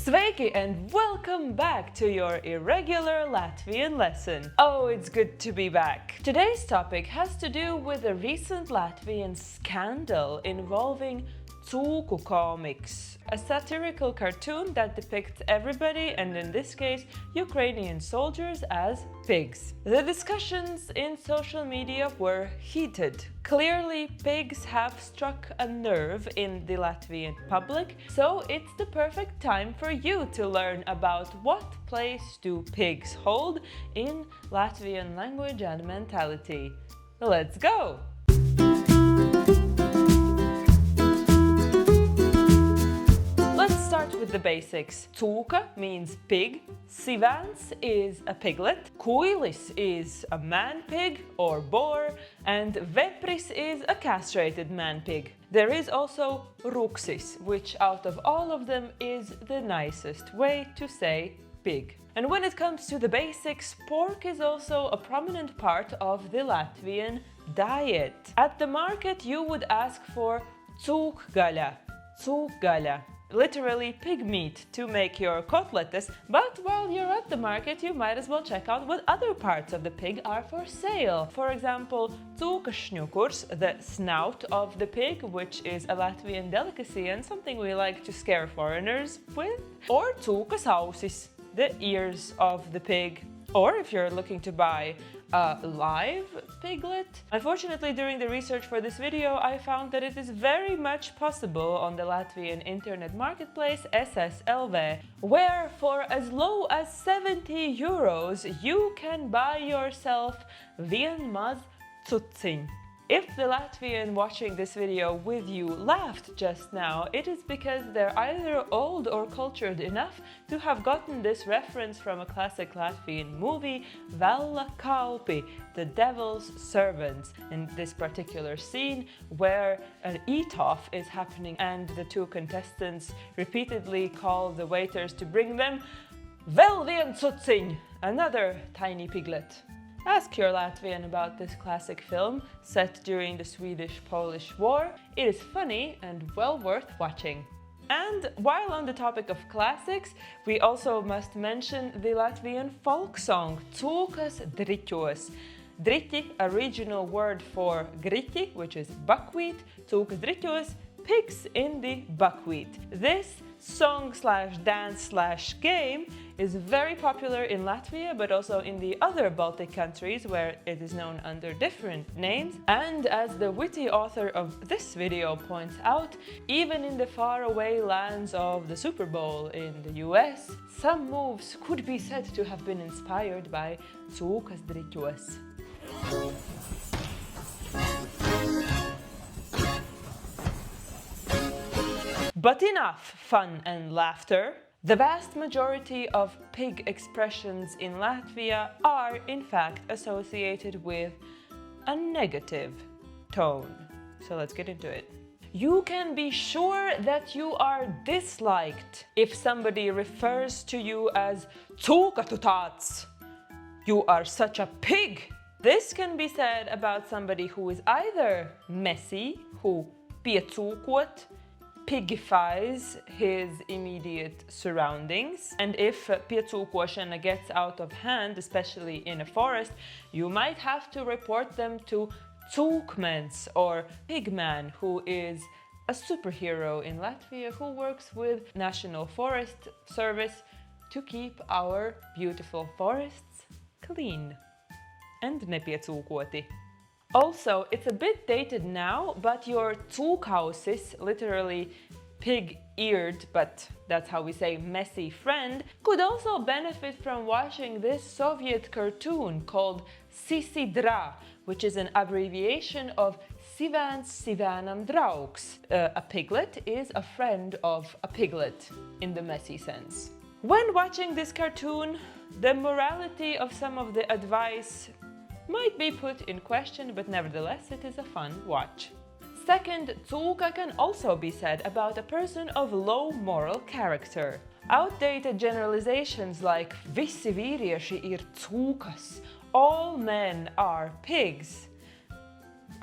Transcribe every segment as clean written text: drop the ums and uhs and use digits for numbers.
SVEIKI and welcome back to your irregular Latvian lesson. Oh, it's good to be back. Today's topic has to do with a recent Latvian scandal involving Cūku comics, a satirical cartoon that depicts everybody, and in this case, Ukrainian soldiers, as pigs. The discussions in social media were heated. Clearly, pigs have struck a nerve in the Latvian public, so it's the perfect time for you to learn about what place do pigs hold in Latvian language and mentality. Let's go! Start with the basics. Cūka means pig, sivans is a piglet, kuilis is a man pig or boar, and vepris is a castrated man pig. There is also ruksis, which out of all of them is the nicest way to say pig. And when it comes to the basics, pork is also a prominent part of the Latvian diet. At the market you would ask for cūkgaļa, cūkgaļa. Literally pig meat to make your kotletes, but while you're at the market you might as well check out what other parts of the pig are for sale. For example, cūkašņukurs, the snout of the pig, which is a Latvian delicacy and something we like to scare foreigners with, or cūkas ausis, the ears of the pig. Or if you're looking to buy a live piglet. Unfortunately, during the research for this video, I found that it is very much possible on the Latvian internet marketplace SSLV, where for as low as 70 euros you can buy yourself vien maz cuciņ. If the Latvian watching this video with you laughed just now, it is because they're either old or cultured enough to have gotten this reference from a classic Latvian movie, Velna kalpi, the devil's servants, in this particular scene where an eat-off is happening and the two contestants repeatedly call the waiters to bring them vēl vien cuciņ, another tiny piglet. Ask your Latvian about this classic film set during the Swedish-Polish War. It is funny and well worth watching. And while on the topic of classics, we also must mention the Latvian folk song Cūkas driķos. Driķi, a regional word for griķi, which is buckwheat, cūkas driķos, pigs in the buckwheat. This song/dance/game is very popular in Latvia, but also in the other Baltic countries where it is known under different names. And as the witty author of this video points out, even in the faraway lands of the Super Bowl in the US, some moves could be said to have been inspired by cūkas driķos. But enough fun and laughter. The vast majority of pig expressions in Latvia are in fact associated with a negative tone. So let's get into it. You can be sure that you are disliked if somebody refers to you as cūka tu tāds. You are such a pig. This can be said about somebody who is either messy, who piecūkot, pigifies his immediate surroundings. And if piecūkošana gets out of hand, especially in a forest, you might have to report them to cūkmens or pigman, who is a superhero in Latvia who works with National Forest Service to keep our beautiful forests clean and nepiecūkoti. Also, it's a bit dated now, but your cūkausis, literally pig-eared, but that's how we say messy friend, could also benefit from watching this Soviet cartoon called Sisidra, which is an abbreviation of Sivans Sivanam draugs. A piglet is a friend of a piglet in the messy sense. When watching this cartoon, the morality of some of the advice might be put in question, but nevertheless it is a fun watch. Second, cūka can also be said about a person of low moral character. Outdated generalizations like visi vīrieši ir cūkas, all men are pigs,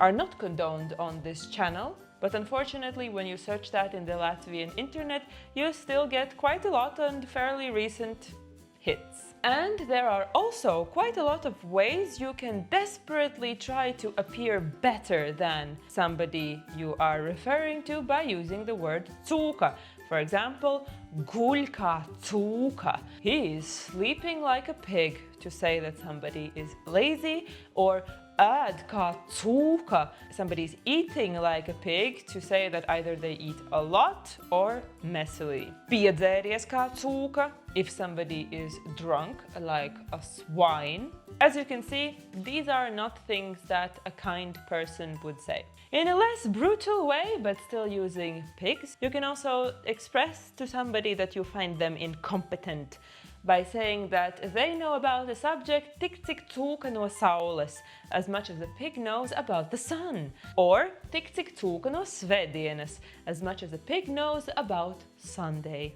are not condoned on this channel. But unfortunately, when you search that in the Latvian internet, you still get quite a lot and fairly recent hits. And there are also quite a lot of ways you can desperately try to appear better than somebody you are referring to by using the word cūka. For example, guļ kā cūka. He is sleeping like a pig, to say that somebody is lazy, or ēd kā cūka. Somebody's eating like a pig, to say that either they eat a lot or messily. Piedzēries kā cūka, if somebody is drunk like a swine. As you can see, these are not things that a kind person would say. In a less brutal way, but still using pigs, you can also express to somebody that you find them incompetent by saying that they know about the subject tik cik cūka no saules, as much as a pig knows about the sun. Or tik cik cūka no svētdienas, as much as a pig knows about Sunday.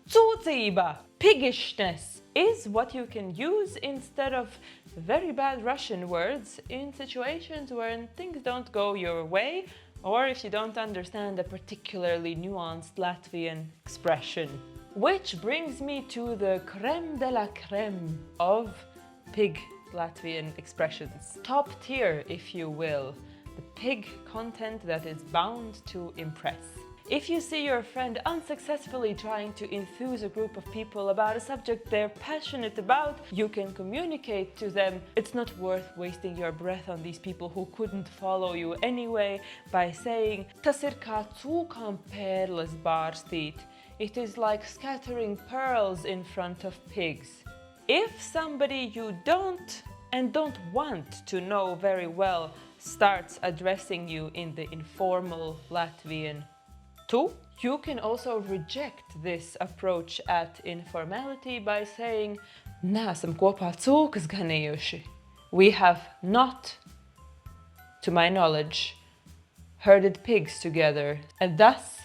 Cūcība, piggishness, is what you can use instead of very bad Russian words in situations when things don't go your way, or if you don't understand a particularly nuanced Latvian expression. Which brings me to the crème de la crème of pig Latvian expressions. Top tier, if you will, the pig content that is bound to impress. If you see your friend unsuccessfully trying to enthuse a group of people about a subject they're passionate about, you can communicate to them it's not worth wasting your breath on these people who couldn't follow you anyway by saying Tas ir kā cūkām pērles bārstīt. It is like scattering pearls in front of pigs. If somebody you don't want to know very well starts addressing you in the informal Latvian tu, you can also reject this approach at informality by saying Neesam kopā cūkas ganījuši. We have not, to my knowledge, herded pigs together, and thus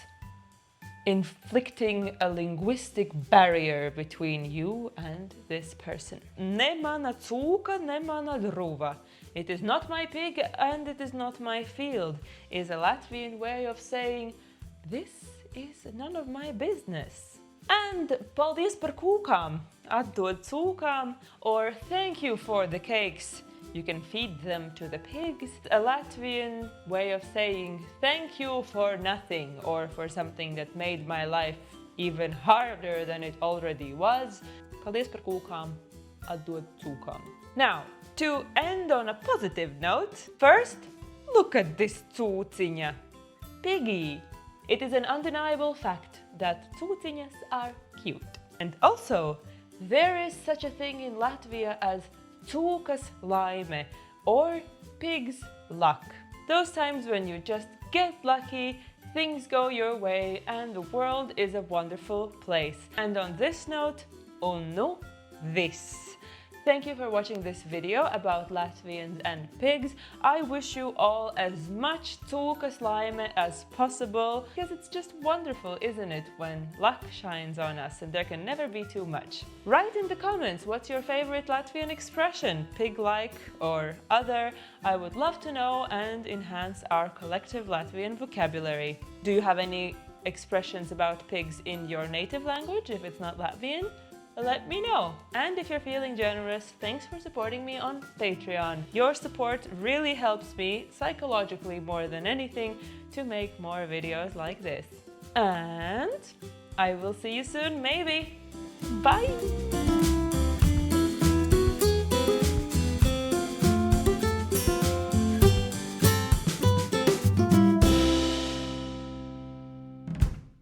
inflicting a linguistic barrier between you and this person. Ne mana cūka, ne mana druva. It is not my pig and it is not my field is a Latvian way of saying this is none of my business. And paldies par kūkām, atdod cūkām, or thank you for the cakes. You can feed them to the pigs. A Latvian way of saying thank you for nothing or for something that made my life even harder than it already was. Paldies par kūkām, atdod cūkām. Now, to end on a positive note, first, look at this cūciņa. Piggy. It is an undeniable fact that cūciņas are cute. And also, there is such a thing in Latvia as cūkas laime, or pig's luck. Those times when you just get lucky, things go your way, and the world is a wonderful place. And on this note, un nu viss. Thank you for watching this video about Latvians and pigs. I wish you all as much cūkas laime as possible, because it's just wonderful, isn't it, when luck shines on us and there can never be too much. Write in the comments what's your favorite Latvian expression, pig-like or other. I would love to know and enhance our collective Latvian vocabulary. Do you have any expressions about pigs in your native language, if it's not Latvian? Let me know. And if you're feeling generous, thanks for supporting me on Patreon. Your support really helps me psychologically more than anything to make more videos like this. And I will see you soon, maybe. Bye!